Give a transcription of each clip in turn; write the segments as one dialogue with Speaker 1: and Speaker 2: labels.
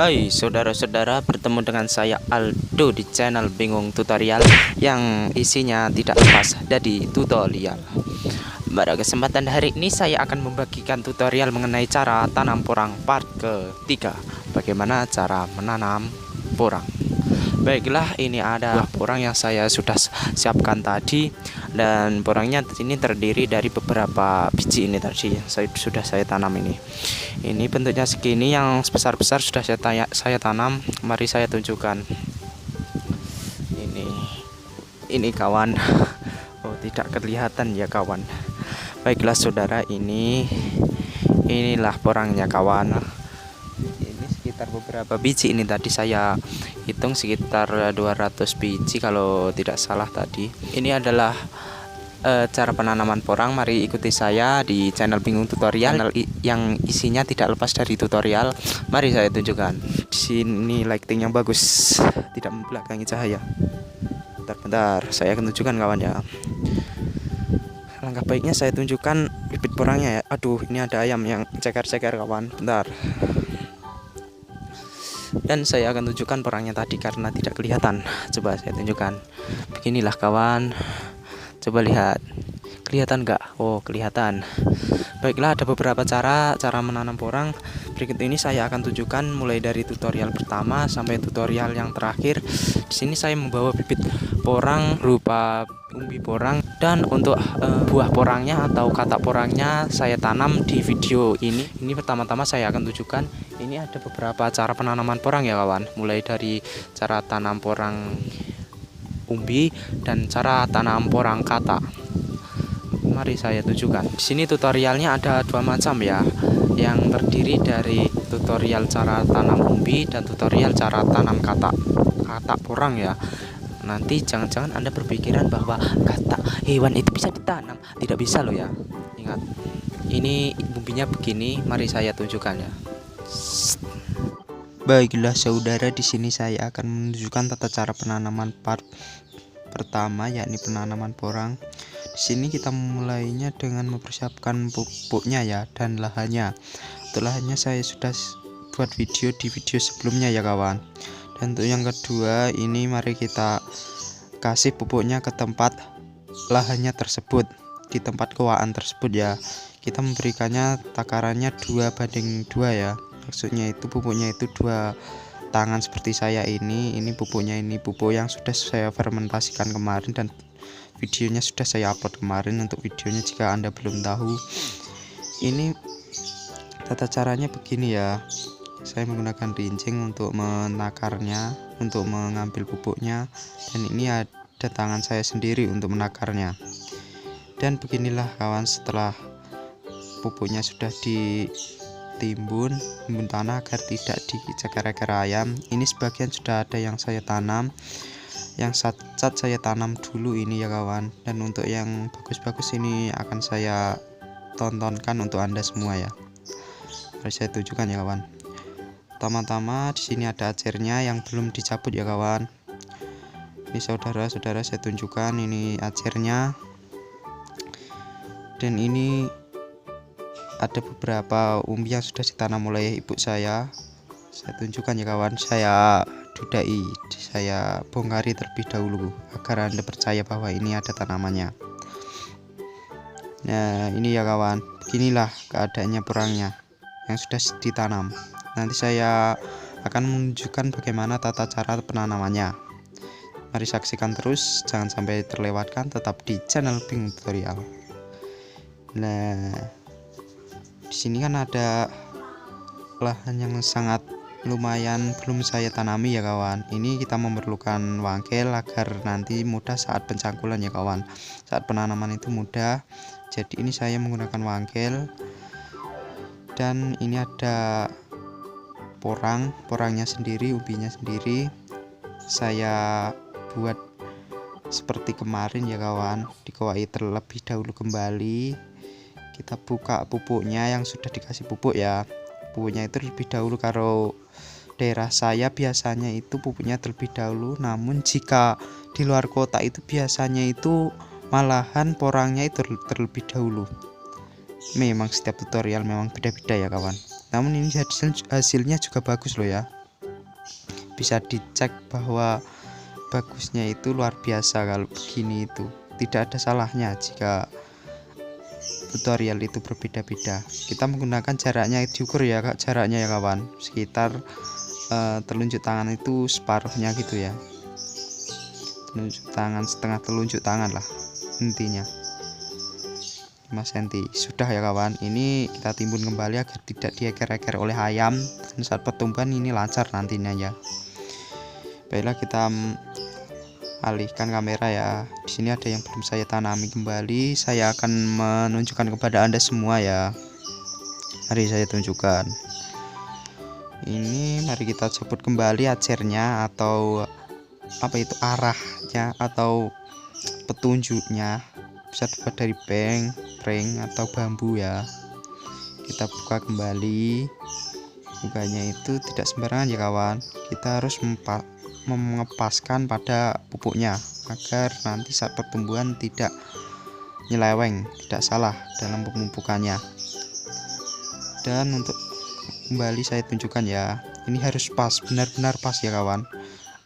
Speaker 1: Hai saudara-saudara, bertemu dengan saya Aldo di channel Bingung Tutorial yang isinya tidak lepas dari tutorial. Pada kesempatan hari ini saya akan membagikan tutorial mengenai cara tanam porang part ketiga. Bagaimana cara menanam porang. Baiklah, ini ada porang yang saya sudah siapkan tadi, dan porangnya ini terdiri dari beberapa biji ini tadi yang sudah saya tanam ini. Ini bentuknya segini, yang besar-besar sudah saya tanam. Mari saya tunjukkan. Ini kawan. Oh, tidak kelihatan ya kawan. Baiklah saudara, inilah porangnya kawan. Ini sekitar beberapa biji, ini tadi saya hitung sekitar 200 biji kalau tidak salah tadi. Ini adalah cara penanaman porang. Mari ikuti saya di channel Bingung Tutorial yang isinya tidak lepas dari tutorial. Mari saya tunjukkan. Di sini lighting yang bagus, tidak membelakangi cahaya. Bentar, saya akan tunjukkan kawan ya. Langkah baiknya saya tunjukkan bibit porangnya ya. Aduh, ini ada ayam yang ceker-ceker kawan. Bentar. Dan saya akan tunjukkan porangnya tadi karena tidak kelihatan. Coba saya tunjukkan. Beginilah kawan. Coba lihat. Kelihatan nggak? Oh, kelihatan. Baiklah, ada beberapa cara menanam porang. Berikut ini saya akan tunjukkan mulai dari tutorial pertama sampai tutorial yang terakhir. Di sini saya membawa bibit porang berupa umbi porang, dan untuk buah porangnya atau katak porangnya saya tanam di video ini. Ini pertama-tama saya akan tunjukkan. Ini ada beberapa cara penanaman porang ya kawan. Mulai dari cara tanam porang umbi dan cara tanam porang katak. Mari saya tunjukkan. Di sini tutorialnya ada dua macam ya, yang terdiri dari tutorial cara tanam umbi dan tutorial cara tanam katak porang ya. Nanti jangan-jangan Anda berpikiran bahwa katak hewan itu bisa ditanam. Tidak bisa loh ya. Ingat, ini umbinya begini. Mari saya tunjukkan ya. Baiklah saudara, di sini saya akan menunjukkan tata cara penanaman part pertama, yakni penanaman porang. Di sini kita memulainya dengan mempersiapkan pupuknya ya, dan lahannya. Untuk lahannya saya sudah buat video di video sebelumnya ya kawan. Dan untuk yang kedua, ini mari kita kasih pupuknya ke tempat lahannya tersebut, di tempat kewaan tersebut ya. Kita memberikannya takarannya 2:2 ya. Maksudnya itu pupuknya itu 2 tangan seperti saya ini pupuknya, ini pupuk yang sudah saya fermentasikan kemarin dan videonya sudah saya upload kemarin. Untuk videonya jika Anda belum tahu, ini tata caranya begini ya. Saya menggunakan rincing untuk menakarnya, untuk mengambil pupuknya, dan ini ada tangan saya sendiri untuk menakarnya. Dan beginilah kawan, setelah pupuknya sudah ditimbun tanah agar tidak diceker-ceker ayam. Ini sebagian sudah ada yang saya tanam, yang cat saya tanam dulu ini ya kawan. Dan untuk yang bagus-bagus ini akan saya tontonkan untuk Anda semua ya. Mari saya tunjukkan ya kawan. Pertama-tama di sini ada acernya yang belum dicabut ya kawan. Ini saudara-saudara, saya tunjukkan ini acernya. Dan ini ada beberapa umbi yang sudah ditanam oleh ibu saya. Saya tunjukkan ya kawan. Saya dudai, saya bongkari terlebih dahulu agar Anda percaya bahwa ini ada tanamannya. Nah, ini ya kawan. Beginilah keadaannya porangnya yang sudah ditanam. Nanti saya akan menunjukkan bagaimana tata cara penanamannya. Mari saksikan terus, jangan sampai terlewatkan, tetap di channel Bingung Tutorial. Nah, di sini kan ada lahan yang sangat lumayan belum saya tanami ya kawan. Ini kita memerlukan wangkel agar nanti mudah saat pencangkulan ya kawan. Saat penanaman itu mudah. Jadi ini saya menggunakan wangkel. Dan ini ada porangnya sendiri, umbinya sendiri. Saya buat seperti kemarin ya kawan, dikuai terlebih dahulu kembali. Kita buka pupuknya yang sudah dikasih pupuk ya. Pupuknya itu terlebih dahulu. Kalau daerah saya biasanya itu pupuknya terlebih dahulu, namun jika di luar kota itu biasanya itu malahan porangnya itu terlebih dahulu. Memang setiap tutorial memang beda-beda ya kawan. Namun ini hasilnya juga bagus loh ya. bisa dicek bahwa bagusnya itu luar biasa. Kalau begini itu tidak ada salahnya jika tutorial itu berbeda-beda. Kita menggunakan jaraknya diukur ya kak, jaraknya ya kawan, sekitar telunjuk tangan itu separuhnya gitu ya, telunjuk tangan, setengah telunjuk tangan lah intinya, 5 cm sudah ya kawan. Ini kita timbun kembali agar tidak dieker-eker oleh ayam, dan saat pertumbuhan ini lancar nantinya ya. Baiklah, kita alihkan kamera ya. Di sini ada yang belum saya tanami kembali. Saya akan menunjukkan kepada Anda semua ya. Mari saya tunjukkan. Ini mari kita sebut kembali acernya atau apa itu, arahnya atau petunjuknya. Bisa dibuat dari prank atau bambu ya. Kita buka kembali. Bukanya itu tidak sembarangan ya kawan. Kita harus mengepaskan pada pupuknya agar nanti saat pertumbuhan tidak nyeleweng, tidak salah dalam pemupukannya. Dan untuk kembali saya tunjukkan ya, ini harus pas, benar-benar pas ya kawan.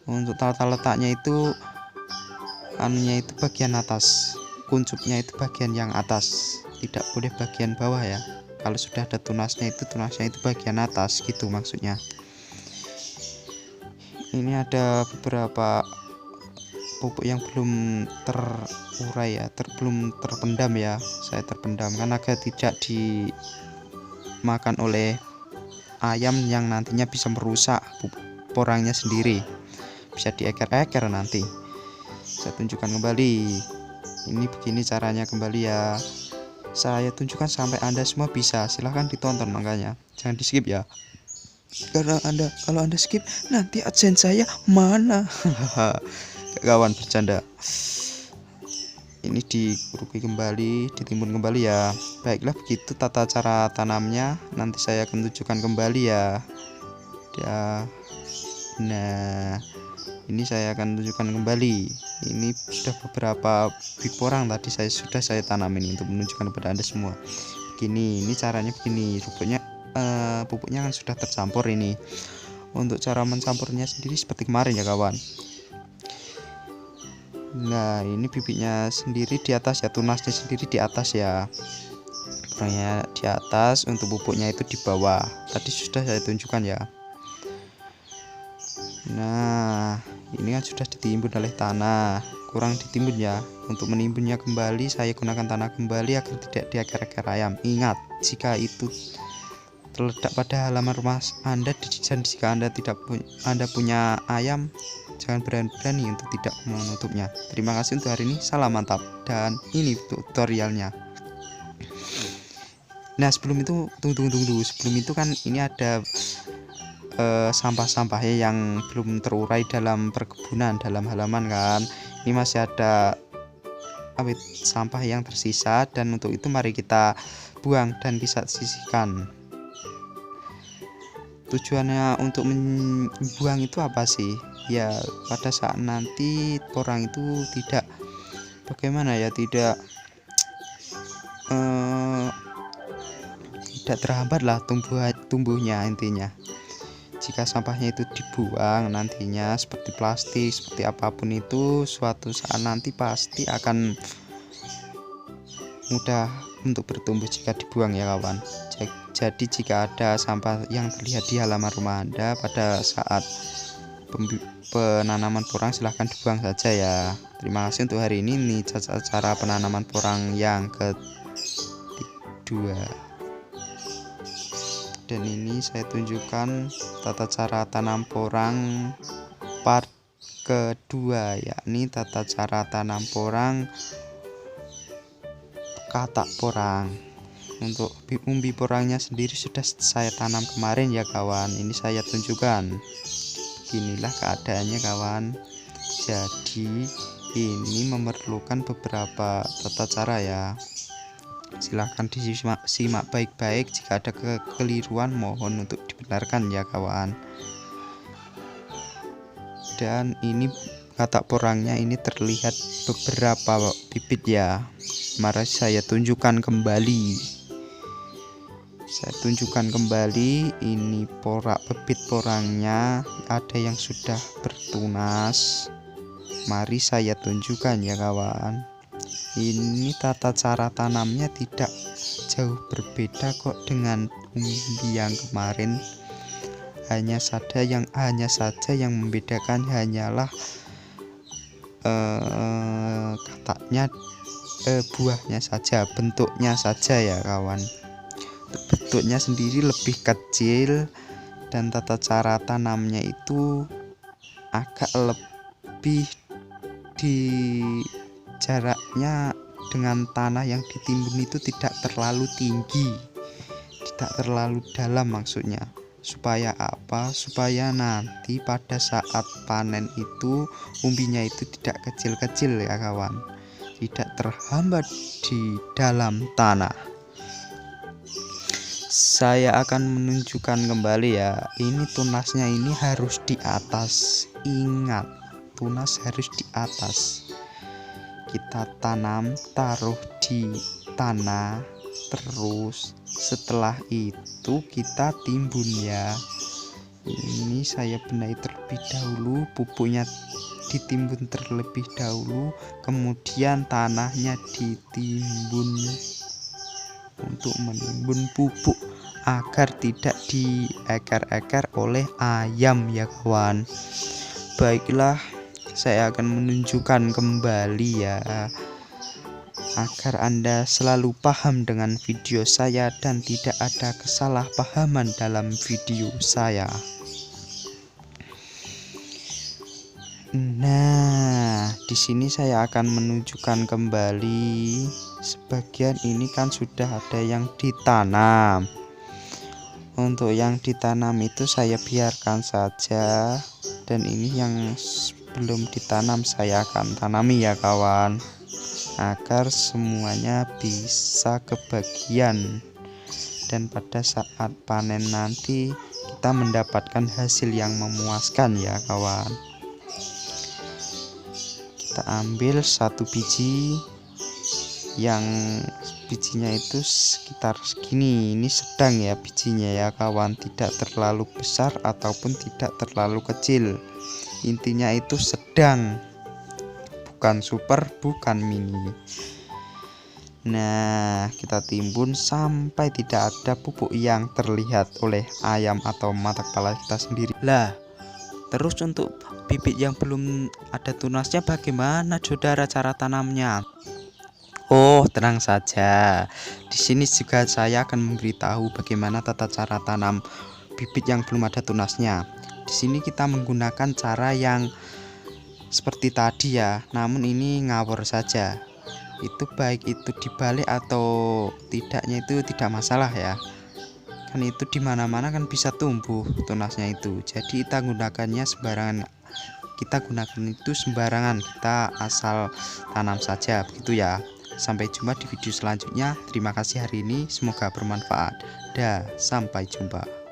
Speaker 1: Untuk tata letaknya itu anunya itu bagian atas, kuncupnya itu bagian yang atas, tidak boleh bagian bawah ya. Kalau sudah ada tunasnya itu bagian atas gitu maksudnya. Ini ada beberapa pupuk yang belum terurai ya, belum terpendam ya. Saya terpendamkan agar tidak dimakan oleh ayam yang nantinya bisa merusak porangnya sendiri, bisa dieker-eker nanti. Saya tunjukkan kembali. Ini begini caranya kembali ya. Saya tunjukkan sampai Anda semua bisa. Silahkan ditonton, makanya jangan di skip ya. Karena kalau anda skip nanti adsense saya mana. Kawan bercanda. Ini dikuruki kembali, ditimbun kembali ya. Baiklah, begitu tata cara tanamnya. Nanti saya akan tunjukkan kembali ya. Nah, ini saya akan tunjukkan kembali. Ini sudah beberapa bibit porang tadi sudah saya tanamin untuk menunjukkan kepada Anda semua. Begini, ini caranya begini. Pupuknya kan sudah tercampur ini. Untuk cara mencampurnya sendiri seperti kemarin ya kawan. Nah, ini bibitnya sendiri di atas ya, tunasnya sendiri di atas ya, porangnya di atas, untuk pupuknya itu di bawah. Tadi sudah saya tunjukkan ya. Nah, ini kan sudah ditimbun oleh tanah, kurang ditimbun ya. Untuk menimbunnya kembali saya gunakan tanah kembali agar tidak dieker-eker ayam. Ingat, jika itu terletak pada halaman rumah Anda, dan jika Anda punya ayam, jangan berani-berani untuk tidak menutupnya. Terima kasih untuk hari ini, salam mantap, dan ini tutorialnya. Nah, sebelum itu tunggu. Sebelum itu kan ini ada sampah-sampahnya yang belum terurai dalam perkebunan, dalam halaman kan. Ini masih ada sampah yang tersisa, dan untuk itu mari kita buang dan bisa sisihkan. Tujuannya untuk membuang itu apa sih? Ya, pada saat nanti porang itu tidak tidak terhambat lah tumbuhnya intinya. Jika sampahnya itu dibuang nantinya, seperti plastik, seperti apapun itu, suatu saat nanti pasti akan mudah untuk bertumbuh jika dibuang ya kawan. Jadi jika ada sampah yang terlihat di halaman rumah Anda pada saat penanaman porang, silahkan dibuang saja ya. Terima kasih untuk hari ini. Nih cara penanaman porang yang kedua. Dan ini saya tunjukkan tata cara tanam porang part kedua, yakni tata cara tanam porang katak porang. Untuk umbi porangnya sendiri sudah saya tanam kemarin ya kawan. Ini saya tunjukkan. Beginilah keadaannya kawan. Jadi ini memerlukan beberapa tata cara ya. Silahkan disimak baik-baik. Jika ada kekeliruan mohon untuk dibenarkan ya kawan. Dan ini katak porangnya ini terlihat beberapa bibit ya. Mari saya tunjukkan kembali. Saya tunjukkan kembali, ini bibit porangnya ada yang sudah bertunas. Mari saya tunjukkan ya kawan. Ini tata cara tanamnya tidak jauh berbeda kok dengan umbi yang kemarin. Hanya saja yang membedakan hanyalah katanya buahnya saja, bentuknya saja ya kawan. Bentuknya sendiri lebih kecil dan tata cara tanamnya itu agak lebih di jaraknya dengan tanah yang ditimbun itu tidak terlalu tinggi, tidak terlalu dalam maksudnya. Supaya apa? Supaya nanti pada saat panen itu umbinya itu tidak kecil-kecil ya kawan, tidak terhambat di dalam tanah. Saya akan menunjukkan kembali ya, ini tunasnya ini harus di atas. Ingat, tunas harus di atas. Kita tanam, taruh di tanah, terus setelah itu kita timbun ya. Ini saya benahi terlebih dahulu, pupuknya ditimbun terlebih dahulu, kemudian tanahnya ditimbun untuk menimbun pupuk agar tidak dieker-eker oleh ayam ya kawan. Baiklah, saya akan menunjukkan kembali ya, agar Anda selalu paham dengan video saya dan tidak ada kesalahpahaman dalam video saya. Nah, di sini saya akan menunjukkan kembali, sebagian ini kan sudah ada yang ditanam. Untuk yang ditanam itu saya biarkan saja, dan ini yang belum ditanam saya akan tanami ya kawan, agar semuanya bisa kebagian dan pada saat panen nanti kita mendapatkan hasil yang memuaskan ya kawan. Kita ambil satu biji yang bijinya itu sekitar segini, ini sedang ya bijinya ya kawan, tidak terlalu besar ataupun tidak terlalu kecil, intinya itu sedang, bukan super, bukan mini. Nah, kita timbun sampai tidak ada pupuk yang terlihat oleh ayam atau mata kepala kita sendiri. Lah, terus untuk bibit yang belum ada tunasnya bagaimana saudara cara tanamnya? Oh, tenang saja. Di sini juga saya akan memberitahu bagaimana tata cara tanam bibit yang belum ada tunasnya. Di sini kita menggunakan cara yang seperti tadi ya, namun ini ngawur saja. Itu baik itu dibalik atau tidaknya itu tidak masalah ya. Kan itu dimana-mana kan bisa tumbuh tunasnya itu. Jadi kita gunakannya sembarangan. Kita gunakan itu sembarangan, kita asal tanam saja begitu ya. Sampai jumpa di video selanjutnya. Terima kasih hari ini, semoga bermanfaat. Dah, sampai jumpa.